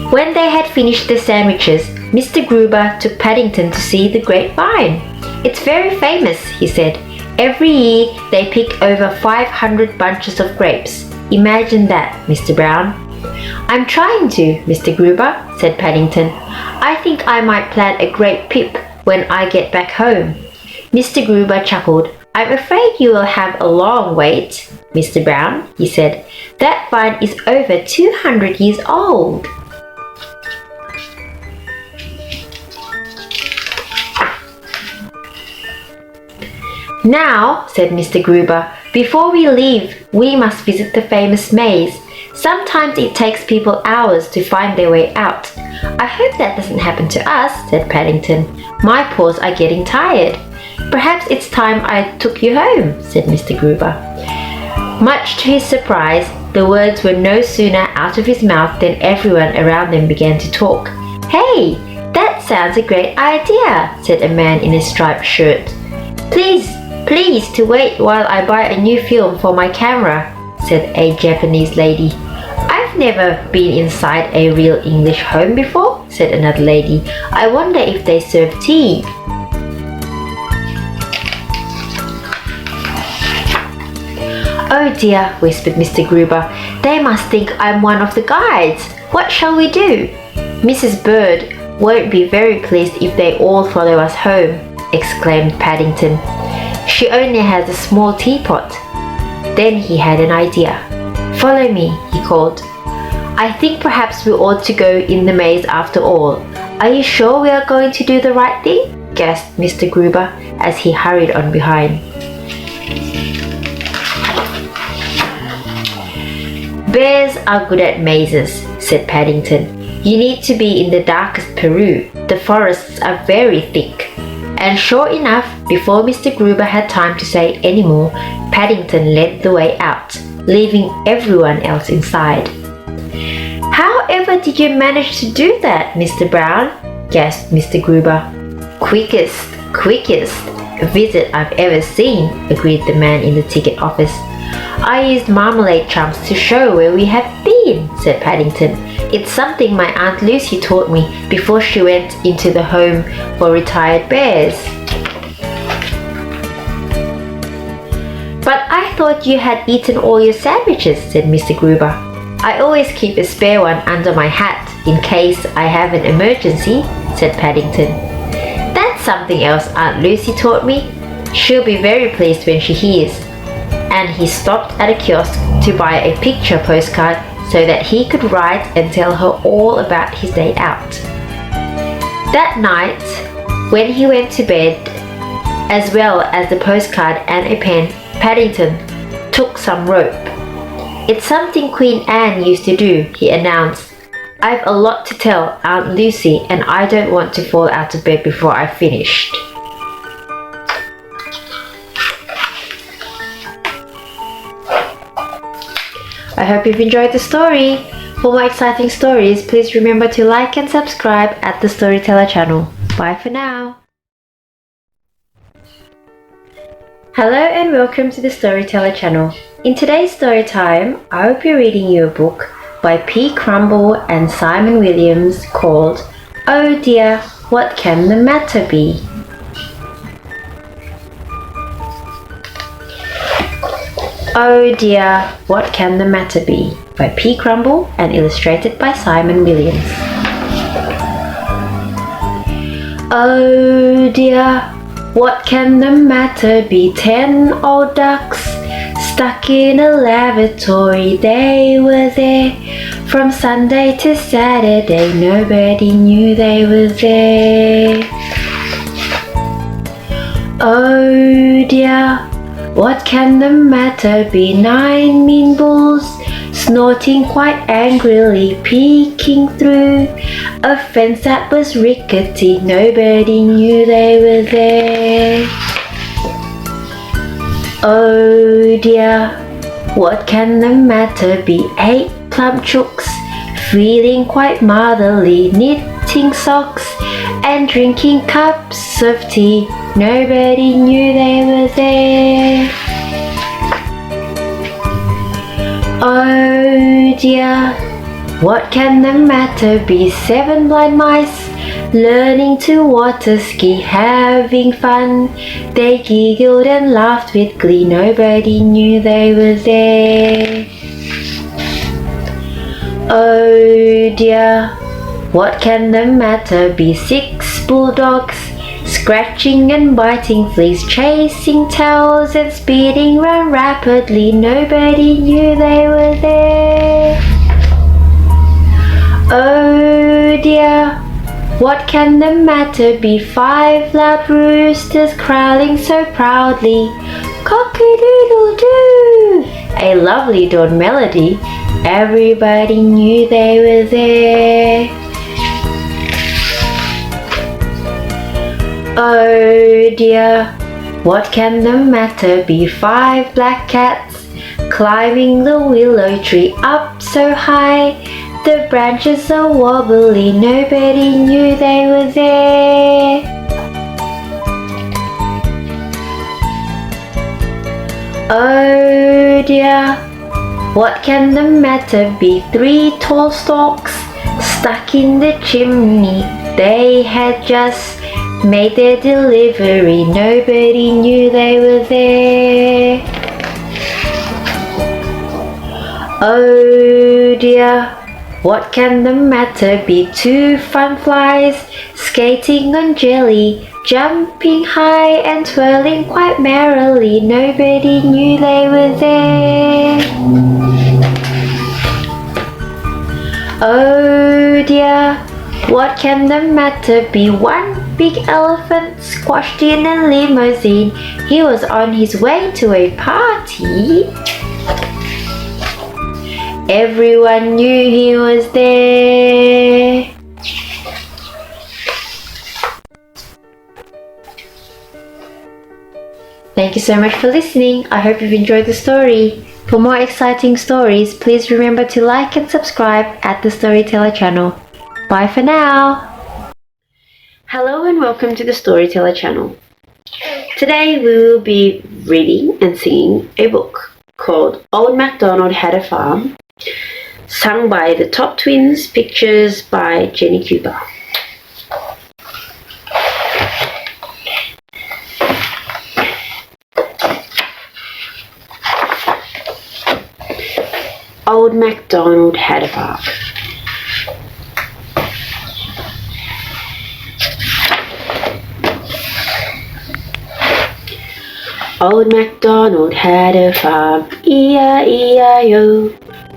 When they had finished the sandwiches, Mr. Gruber took Paddington to see the grapevine. "It's very famous," he said. "Every year they pick over 500 bunches of grapes. Imagine that, Mr. Brown." "I'm trying to, Mr. Gruber," said Paddington. "I think I might plant a grape pip when I get back home." Mr. Gruber chuckled. "I'm afraid you will have a long wait, Mr. Brown," he said. "That vine is over 200 years old." "Now," said Mr. Gruber, "before we leave, we must visit the famous maze. Sometimes it takes people hours to find their way out." "I hope that doesn't happen to us," said Paddington. "My paws are getting tired." "Perhaps it's time I took you home," said Mr. Gruber. Much to his surprise, the words were no sooner out of his mouth than everyone around them began to talk. "Hey, that sounds a great idea," said a man in a striped shirt. Please to wait while I buy a new film for my camera," said a Japanese lady. "I've never been inside a real English home before," said another lady. "I wonder if they serve tea." "Oh dear," whispered Mr. Gruber. "They must think I'm one of the guides. What shall we do?" "Mrs. Bird won't be very pleased if they all follow us home," exclaimed Paddington. "She only has a small teapot." Then he had an idea. "Follow me," he called. "I think perhaps we ought to go in the maze after all. Are you sure we are going to do the right thing?" gasped Mr. Gruber as he hurried on behind. "Bears are good at mazes," said Paddington. "You need to be in the darkest Peru. The forests are very thick." And sure enough, before Mr. Gruber had time to say any more, Paddington led the way out, leaving everyone else inside. "However did you manage to do that, Mr. Brown?" gasped Mr. Gruber. Quickest visit I've ever seen," agreed the man in the ticket office. "I used marmalade chunks to show where we had been," said Paddington. "It's something my Aunt Lucy taught me before she went into the home for retired bears." "But I thought you had eaten all your sandwiches," said Mr. Gruber. "I always keep a spare one under my hat in case I have an emergency," said Paddington. "That's something else Aunt Lucy taught me. She'll be very pleased when she hears." And he stopped at a kiosk to buy a picture postcard so that he could write and tell her all about his day out. That night, when he went to bed, as well as the postcard and a pen, Paddington took some rope. "It's something Queen Anne used to do," he announced. "I've a lot to tell Aunt Lucy and I don't want to fall out of bed before I've finished." I hope you've enjoyed the story. For more exciting stories, please remember to like and subscribe at the Storyteller channel. Bye for now. Hello and welcome to the Storyteller channel. In today's story time, I will be reading you a book by P. Crumble and Simon Williams called Oh Dear, What Can the Matter Be? Oh Dear, What Can the Matter Be? By P. Crumble and illustrated by Simon Williams. Oh dear, what can the matter be? 10 old ducks stuck in a lavatory. They were there from Sunday to Saturday. Nobody knew they were there. Oh dear, what can the matter be? 9 mean bulls snorting quite angrily, peeking through a fence that was rickety. Nobody knew they were there. Oh dear, what can the matter be? 8 plump chooks, feeling quite motherly, knitting socks and drinking cups of tea. Nobody knew they were there. Oh dear, what can the matter be? 7 blind mice, learning to water ski, having fun. They giggled and laughed with glee. Nobody knew they were there. Oh dear, what can the matter be? 6 bulldogs, scratching and biting fleas, chasing tails and speeding round rapidly. Nobody knew they were there. Oh dear, what can the matter be? 5 loud roosters crowing so proudly. Cock-a-doodle-doo, a lovely dawn melody. Everybody knew they were there. Oh dear, what can the matter be? 5 black cats, climbing the willow tree up so high. The branches are wobbly, nobody knew they were there. Oh dear, what can the matter be? 3 tall stalks, stuck in the chimney. They had just made their delivery. Nobody knew they were there. Oh dear, what can the matter be? 2 fun flies, skating on jelly, jumping high and twirling quite merrily. Nobody knew they were there. Oh dear, what can the matter be? 1 big elephant squashed in a limousine. He was on his way to a party. Everyone knew he was there. Thank you so much for listening. I hope you've enjoyed the story. For more exciting stories, please remember to like and subscribe at the Storyteller channel. Bye for now. Hello and welcome to the Storyteller channel. Today we will be reading and singing a book called Old MacDonald Had a Farm, sung by the Top Twins, pictures by Jenny Cooper. Old MacDonald had a farm. Old MacDonald had a farm, E-I-E-I-O,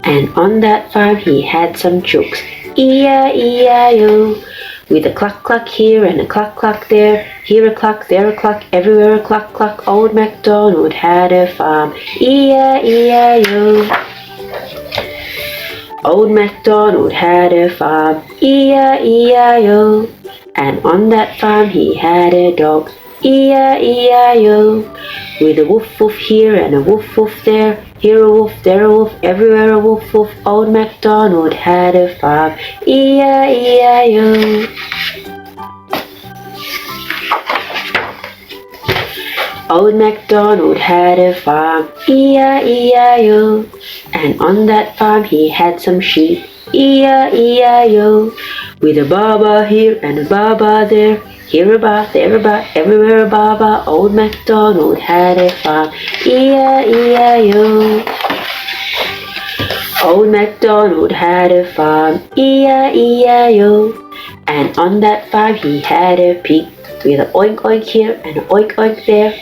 and on that farm he had some chooks, E-I-E-I-O, with a cluck-cluck here and a cluck-cluck there, here a cluck, there a cluck, everywhere a cluck-cluck. Old MacDonald had a farm, E-I-E-I-O. Old MacDonald had a farm, E-I-E-I-O, and on that farm he had a dog, E-I-E-I-O, with a woof woof here and a woof woof there, here a woof, there a woof, everywhere a woof woof. Old MacDonald had a farm, E-I-E-I-O. Old MacDonald had a farm, E-I-E-I-O, and on that farm he had some sheep, E-I-E-I-O, with a baa-baa here and a baa-baa there, here a baa, there a baa, everywhere a baa-baa. Old MacDonald had a farm, E-I-E-I-O. Old MacDonald had a farm, E-I-E-I-O, and on that farm he had a pig, with an oink oink here and an oink oink there,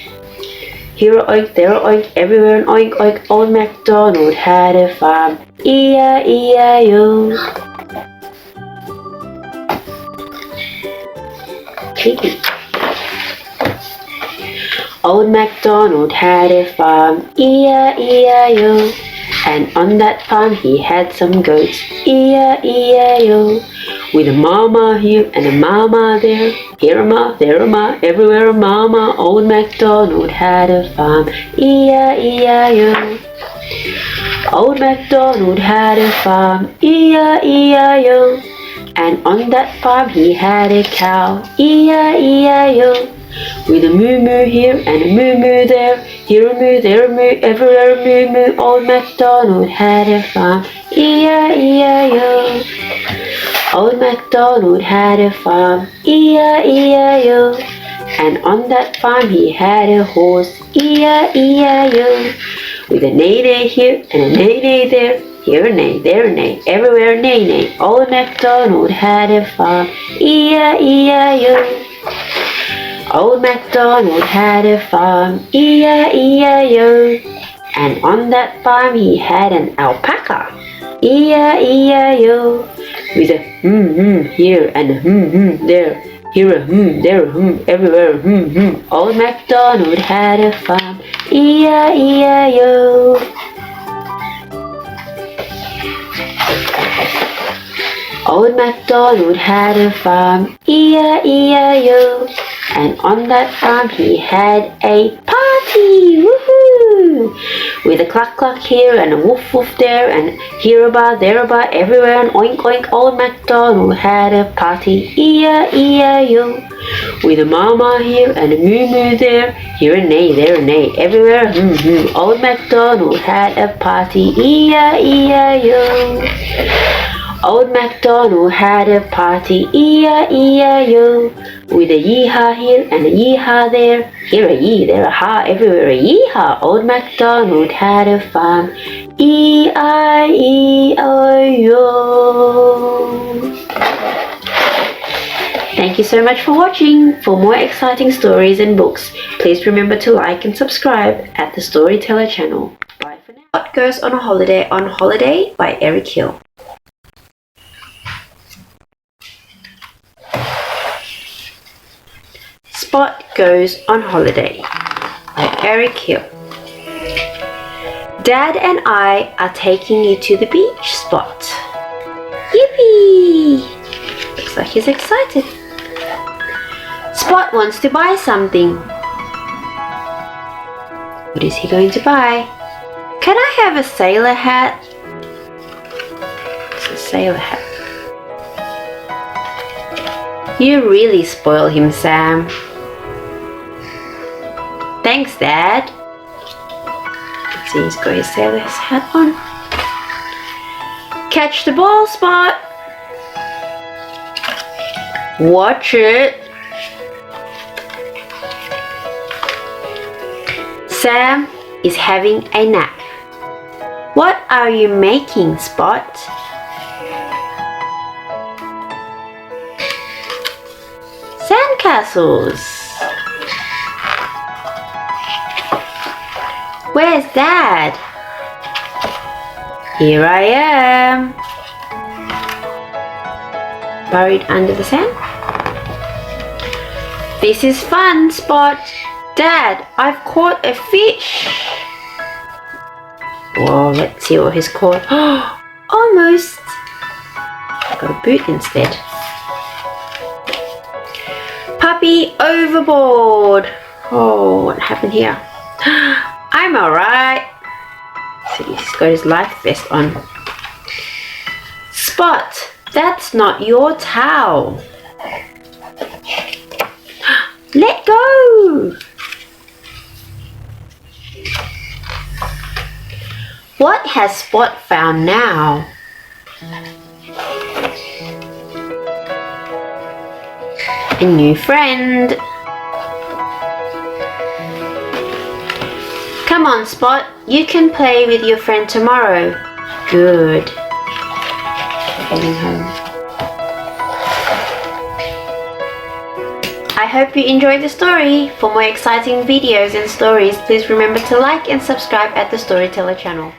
here a oink, there a oink, everywhere an oink oink. Old MacDonald had a farm, E-I-E-I-O. Old MacDonald had a farm, E-I-E-I-O, and on that farm he had some goats, E-I-E-I-O, with a mama here and a mama there. Here a ma, there a ma, everywhere a mama. Old MacDonald had a farm, E-I-E-I-O. Old MacDonald had a farm, E-I-E-I-O. And on that farm he had a cow, E-I-E-I-O. With a moo-moo here and a moo-moo there. Here a moo, there a moo, everywhere a moo-moo. Old MacDonald had a farm, E-I-E-I-O. Old MacDonald had a farm, E-I-E-I-O. And on that farm he had a horse, E-I-E-I-O. With a neigh-neigh here and a neigh-neigh there. Here a neigh, there a neigh, everywhere a neigh-neigh. Old MacDonald had a farm, E-I-E-I-O. Old MacDonald had a farm, E-I-E-I-O. And on that farm he had an alpaca, E-I-E-I-O. With a here and a there. Here a there a everywhere a Old MacDonald had a farm, E-I-E-I-O. Old MacDonald had a farm, E-I-E-I-O. And on that farm he had a party, woohoo! With a cluck cluck here and a woof woof there, and here a bar, there a bar, everywhere an oink oink. Old MacDonald had a party, E-I-E-I-O. With a mama here and a moo moo there, here a neigh, there a neigh, everywhere Old MacDonald had a party, E-I-E-I-O. Old MacDonald had a party, E-I-E-I-O. With a yee-haw here and a yee-haw there. Here a yee, there a haw, everywhere a yee-haw. Old MacDonald had a farm, E-I-E-I-O. Thank you so much for watching. For more exciting stories and books, please remember to like and subscribe at the Storyteller channel. Bye for now. Spot Goes on Holiday by Eric Hill. Spot Goes on Holiday by Eric Hill. Dad and I are taking you to the beach, Spot. Yippee! Looks like he's excited. Spot wants to buy something. What is he going to buy? Can I have a sailor hat? It's a sailor hat. You really spoil him, Sam. Thanks, Dad. Let's see, he's got his sailor's hat on. Catch the ball, Spot. Watch it. Sam is having a nap. What are you making, Spot? Sandcastles. Where's Dad? Here I am. Buried under the sand. This is fun, Spot. Dad, I've caught a fish. Whoa, let's see what he's caught. Almost. I got a boot instead. Puppy overboard. Oh, what happened here? I'm alright. See, he's got his life vest on. Spot, that's not your towel. Let go. What has Spot found now? A new friend. Come on, Spot. You can play with your friend tomorrow. Good. Heading home. I hope you enjoyed the story. For more exciting videos and stories, please remember to like and subscribe at the Storyteller channel.